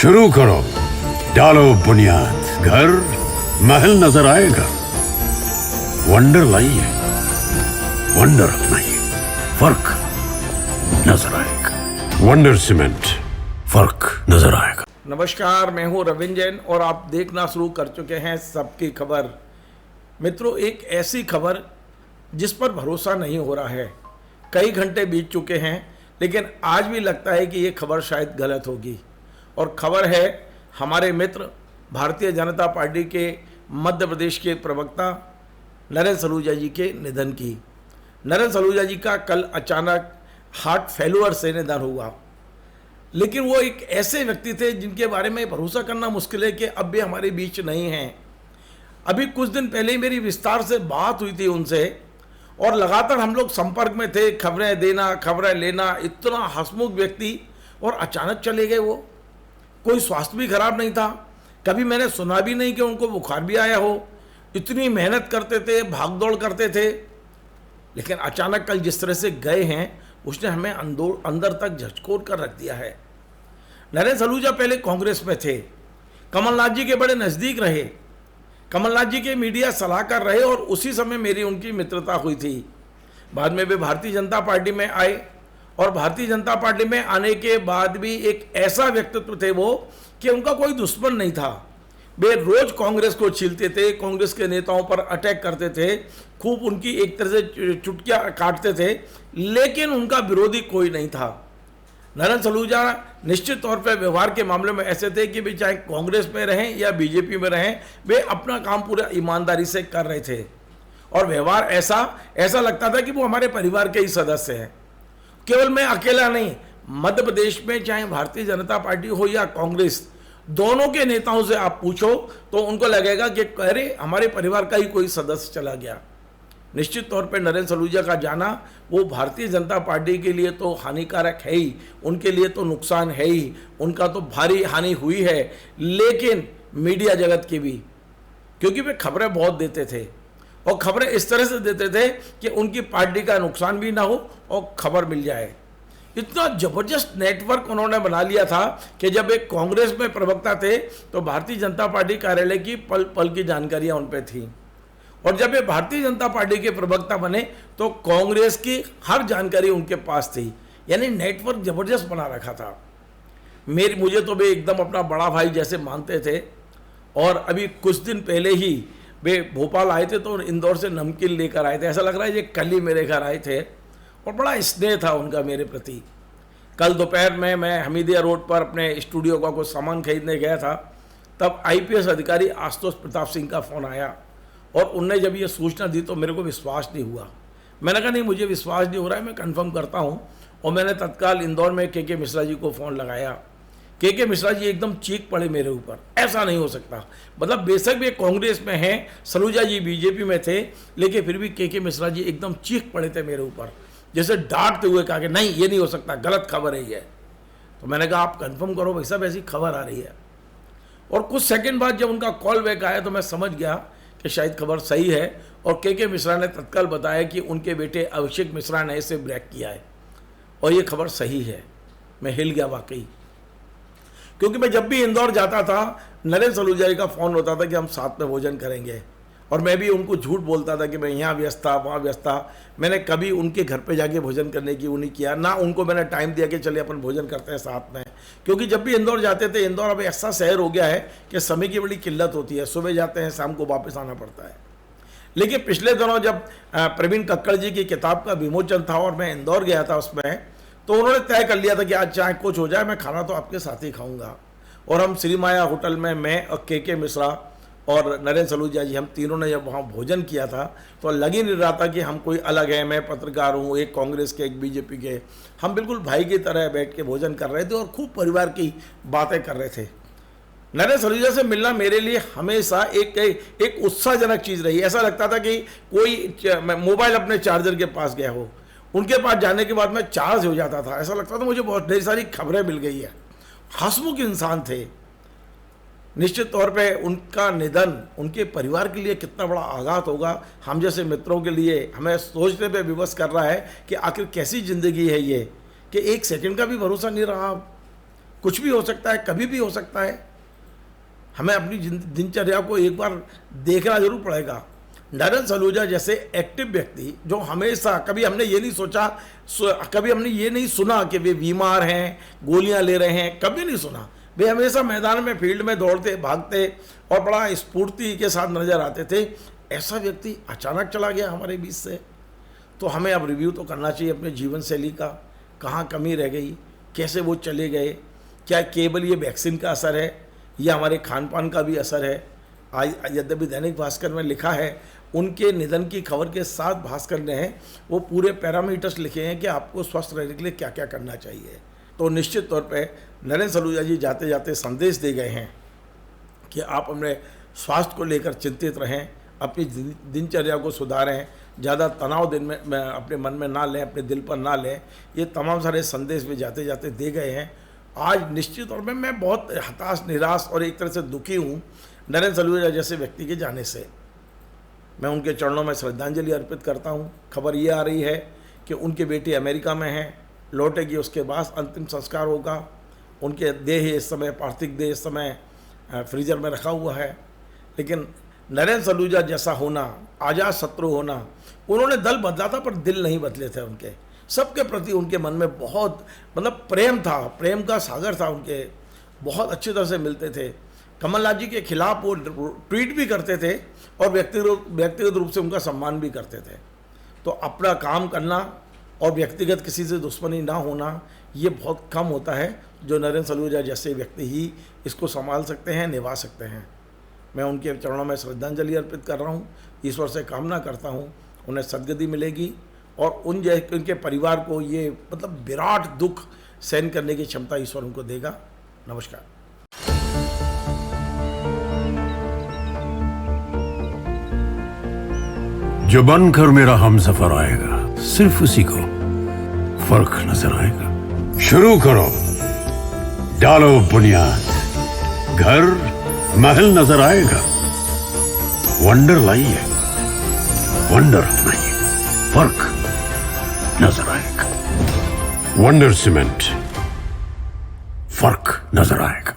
शुरू करो, डालो बुनियाद, घर महल नजर आएगा। वंडर लाइए, वंडर अपनाइए, फर्क नजर आएगा। वंडर सीमेंट, फर्क नजर आएगा। नमस्कार, मैं हूं रविंद्र जैन और आप देखना शुरू कर चुके हैं सबकी खबर। मित्रों, एक ऐसी खबर जिस पर भरोसा नहीं हो रहा है। कई घंटे बीत चुके हैं, लेकिन आज भी लगता है कि ये खबर शायद गलत होगी। और खबर है हमारे मित्र भारतीय जनता पार्टी के मध्य प्रदेश के प्रवक्ता नरेंद्र सलूजा जी के निधन की। नरेंद्र सलूजा जी का कल अचानक हार्ट फेल्यूर से निधन हुआ। लेकिन वो एक ऐसे व्यक्ति थे जिनके बारे में भरोसा करना मुश्किल है कि अब भी हमारे बीच नहीं हैं। अभी कुछ दिन पहले ही मेरी विस्तार से बात हुई थी उनसे और लगातार हम लोग संपर्क में थे, खबरें देना, खबरें लेना। इतना हंसमुख व्यक्ति और अचानक चले गए। वो कोई स्वास्थ्य भी खराब नहीं था, कभी मैंने सुना भी नहीं कि उनको बुखार भी आया हो। इतनी मेहनत करते थे, भागदौड़ करते थे, लेकिन अचानक कल जिस तरह से गए हैं उसने हमें अंदर तक झकझोर कर रख दिया है। नरेंद्र सलूजा पहले कांग्रेस में थे, कमलनाथ जी के बड़े नज़दीक रहे, कमलनाथ जी के मीडिया सलाहकार रहे और उसी समय मेरी उनकी मित्रता हुई थी। बाद में वे भारतीय जनता पार्टी में आए और भारतीय जनता पार्टी में आने के बाद भी एक ऐसा व्यक्तित्व थे वो कि उनका कोई दुश्मन नहीं था। वे रोज कांग्रेस को छीलते थे, कांग्रेस के नेताओं पर अटैक करते थे, खूब उनकी एक तरह से चुटकियां काटते थे, लेकिन उनका विरोधी कोई नहीं था। नरेंद्र सलूजा निश्चित तौर पर व्यवहार के मामले में ऐसे थे कि वे चाहे कांग्रेस में रहें या बीजेपी में रहें, वे अपना काम पूरा ईमानदारी से कर रहे थे। और व्यवहार ऐसा लगता था कि वो हमारे परिवार के ही सदस्य हैं। केवल मैं अकेला नहीं, मध्य प्रदेश में चाहे भारतीय जनता पार्टी हो या कांग्रेस, दोनों के नेताओं से आप पूछो तो उनको लगेगा कि अरे हमारे परिवार का ही कोई सदस्य चला गया। निश्चित तौर पर नरेंद्र सलूजा का जाना वो भारतीय जनता पार्टी के लिए तो हानिकारक है ही, उनके लिए तो नुकसान है ही, उनका तो भारी हानि हुई है, लेकिन मीडिया जगत की भी, क्योंकि वे खबरें बहुत देते थे और खबरें इस तरह से देते थे कि उनकी पार्टी का नुकसान भी ना हो और खबर मिल जाए। इतना जबरदस्त नेटवर्क उन्होंने बना लिया था कि जब एक कांग्रेस में प्रवक्ता थे तो भारतीय जनता पार्टी कार्यालय की पल पल की जानकारियां उन पर थी, और जब ये भारतीय जनता पार्टी के प्रवक्ता बने तो कांग्रेस की हर जानकारी उनके पास थी। यानी नेटवर्क जबरदस्त बना रखा था। मुझे तो वे एकदम अपना बड़ा भाई जैसे मानते थे। और अभी कुछ दिन पहले ही वे भोपाल आए थे तो इंदौर से नमकीन लेकर आए थे। ऐसा लग रहा है ये कल ही मेरे घर आए थे और बड़ा स्नेह था उनका मेरे प्रति। कल दोपहर में मैं हमीदिया रोड पर अपने स्टूडियो का कुछ सामान खरीदने गया था, तब आईपीएस अधिकारी आशुतोष प्रताप सिंह का फ़ोन आया और उनने जब ये सूचना दी तो मेरे को विश्वास नहीं हुआ। मैंने कहा नहीं, मुझे विश्वास नहीं हो रहा है, मैं कंफर्म करता हूँ। और मैंने तत्काल इंदौर में के मिश्रा जी को फ़ोन लगाया। के मिश्रा जी एकदम चीख पड़े मेरे ऊपर, ऐसा नहीं हो सकता। मतलब बेशक वे कांग्रेस में हैं, सलूजा जी बीजेपी में थे, लेकिन फिर भी के मिश्रा जी एकदम चीख पड़े थे मेरे ऊपर, जैसे डांटते हुए कहा कि नहीं ये नहीं हो सकता, गलत खबर है ये। तो मैंने कहा आप कंफर्म करो भाई साहब, ऐसी खबर आ रही है। और कुछ सेकंड बाद जब उनका कॉल बैक आया तो मैं समझ गया कि शायद खबर सही है। और के मिश्रा ने तत्काल बताया कि उनके बेटे अभिषेक मिश्रा ने इसे ब्रेक किया है और ये खबर सही है। मैं हिल गया वाकई, क्योंकि मैं जब भी इंदौर जाता था नरेंद्र सलूजा जी का फ़ोन होता था कि हम साथ में भोजन करेंगे, और मैं भी उनको झूठ बोलता था कि मैं यहाँ व्यस्त था, वहाँ व्यस्त था। मैंने कभी उनके घर पे जाके भोजन करने की वो नहीं किया, ना उनको मैंने टाइम दिया कि चलिए अपन भोजन करते हैं साथ में। क्योंकि जब भी इंदौर जाते थे, इंदौर अब ऐसा शहर हो गया है कि समय की बड़ी किल्लत होती है, सुबह जाते हैं शाम को वापस आना पड़ता है। लेकिन पिछले दिनों जब प्रवीण कक्कड़ जी की किताब का विमोचन था और मैं इंदौर गया था उसमें, तो उन्होंने तय कर लिया था कि आज चाहे कुछ हो जाए मैं खाना तो आपके साथ ही खाऊंगा। और हम श्री माया होटल में मैं और के मिश्रा और नरेंद्र सलूजा जी, हम तीनों ने जब वहाँ भोजन किया था तो लग ही नहीं रहा था कि हम कोई अलग हैं। मैं पत्रकार हूँ, एक कांग्रेस के, एक बीजेपी के। हम बिल्कुल भाई की तरह बैठ के भोजन कर रहे थे और खूब परिवार की बातें कर रहे थे। नरेंद्र सलूजा से मिलना मेरे लिए हमेशा एक उत्साहजनक चीज़ रही। ऐसा लगता था कि कोई मोबाइल अपने चार्जर के पास गया हो, उनके पास जाने के बाद मैं चार्ज हो जाता था। ऐसा लगता था मुझे बहुत ढेर सारी खबरें मिल गई है। हंसमुख इंसान थे। निश्चित तौर पे उनका निधन उनके परिवार के लिए कितना बड़ा आघात होगा, हम जैसे मित्रों के लिए हमें सोचने पे विवश कर रहा है कि आखिर कैसी ज़िंदगी है ये, कि एक सेकंड का भी भरोसा नहीं रहा। कुछ भी हो सकता है, कभी भी हो सकता है। हमें अपनी दिनचर्या को एक बार देखना जरूर पड़ेगा। नरेंद्र सलूजा जैसे एक्टिव व्यक्ति जो हमेशा, कभी हमने ये नहीं सोचा, कभी हमने ये नहीं सुना कि वे बीमार हैं, गोलियां ले रहे हैं, कभी नहीं सुना। वे हमेशा मैदान में, फील्ड में दौड़ते, भागते और बड़ा स्फूर्ति के साथ नजर आते थे। ऐसा व्यक्ति अचानक चला गया हमारे बीच से। तो हमें अब रिव्यू तो करना चाहिए अपने जीवन शैली का, कहाँ कमी रह गई, कैसे वो चले गए, क्या केवल ये वैक्सीन का असर है या हमारे खान पान का भी असर है। आज यद्यपि दैनिक भास्कर में लिखा है, उनके निधन की खबर के साथ भास्कर ने वो पूरे पैरामीटर्स लिखे हैं कि आपको स्वस्थ रहने के लिए क्या क्या करना चाहिए। तो निश्चित तौर पे नरेंद्र सलूजा जी जाते जाते संदेश दे गए हैं कि आप अपने स्वास्थ्य को लेकर चिंतित रहें, अपनी दिनचर्या को सुधारें, ज़्यादा तनाव दिन में अपने मन में ना लें, अपने दिल पर ना लें। ये तमाम सारे संदेश भी जाते जाते दे गए हैं। आज निश्चित तौर पे मैं बहुत हताश, निराश और एक तरह से दुखी हूँ नरेंद्र सलूजा जैसे व्यक्ति के जाने से। मैं उनके चरणों में श्रद्धांजलि अर्पित करता हूँ। खबर ये आ रही है कि उनकी बेटी अमेरिका में है, लौटेगी, उसके बाद अंतिम संस्कार होगा। उनके देह इस समय, पार्थिव देह इस समय फ्रीजर में रखा हुआ है। लेकिन नरेंद्र सलूजा जैसा होना, आज़ाद शत्रु होना, उन्होंने दल बदला था पर दिल नहीं बदले थे उनके। सबके प्रति उनके मन में बहुत प्रेम था, प्रेम का सागर था उनके। बहुत अच्छी तरह से मिलते थे। कमलनाथ जी के खिलाफ वो ट्वीट भी करते थे और व्यक्तिगत रूप से उनका सम्मान भी करते थे। तो अपना काम करना और व्यक्तिगत किसी से दुश्मनी ना होना, ये बहुत कम होता है। जो नरेंद्र सलूजा जैसे व्यक्ति ही इसको संभाल सकते हैं, निभा सकते हैं। मैं उनके चरणों में श्रद्धांजलि अर्पित कर रहा हूँ। ईश्वर से कामना करता हूँ उन्हें सद्गति मिलेगी और उनके परिवार को ये विराट दुख सहन करने की क्षमता ईश्वर उनको देगा। नमस्कार। जो बनकर मेरा हमसफर आएगा, सिर्फ उसी को फर्क नजर आएगा। शुरू करो, डालो बुनियाद, घर महल नजर आएगा। वंडर लाइए, वंडर अपनाइए, फर्क नजर आएगा। वंडर सीमेंट, फर्क नजर आएगा।